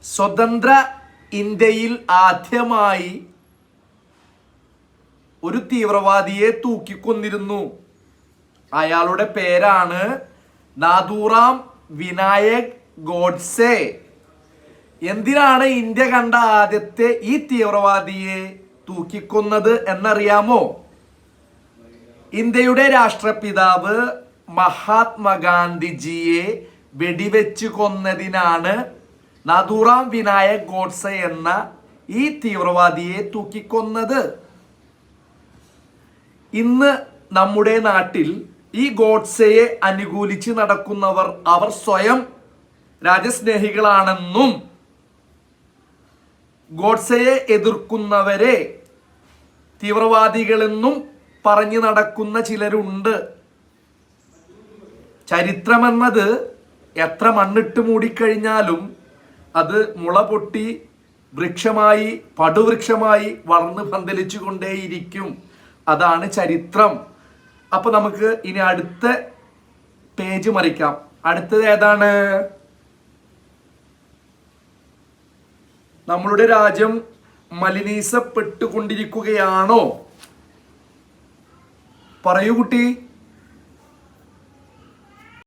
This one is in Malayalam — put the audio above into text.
സ്വതന്ത്ര ഇന്ത്യയിൽ ആദ്യമായി ഒരു തീവ്രവാദിയെ തൂക്കിക്കൊന്നിരുന്നു. അയാളുടെ പേരാണ് നാഥൂറാം വിനായക് ഗോഡ്സെ. എന്തിനാണ് ഇന്ത്യ കണ്ട ആദ്യത്തെ ഈ തീവ്രവാദിയെ തൂക്കിക്കൊന്നത് എന്നറിയാമോ? ഇന്ത്യയുടെ രാഷ്ട്രപിതാവ് മഹാത്മാഗാന്ധിജിയെ വെടിവെച്ച് കൊന്നതിനാണ് നാഥൂറാം വിനായക് ഗോഡ്സെ എന്ന ഈ തീവ്രവാദിയെ തൂക്കിക്കൊന്നത്. ഇന്ന് നമ്മുടെ നാട്ടിൽ ഈ ഗോഡ്സെയെ അനുകൂലിച്ച് നടക്കുന്നവർ അവർ സ്വയം രാജ്യസ്നേഹികളാണെന്നും ഗോഡ്സെയെ എതിർക്കുന്നവരെ തീവ്രവാദികളെന്നും പറഞ്ഞു നടക്കുന്ന ചിലരുണ്ട്. ചരിത്രമെന്നത് എത്ര മണ്ണിട്ട് മൂടിക്കഴിഞ്ഞാലും അത് മുള പൊട്ടി വൃക്ഷമായി പടുവൃക്ഷമായി വളർന്ന് പന്തലിച്ചു കൊണ്ടേയിരിക്കും. അതാണ് ചരിത്രം. അപ്പൊ നമുക്ക് ഇനി അടുത്ത പേജ് മറിക്കാം. അടുത്തത് ഏതാണ്? നമ്മളുടെ രാജ്യം മലിനീസപ്പെട്ടുകൊണ്ടിരിക്കുകയാണോ? പറയൂ കുട്ടി.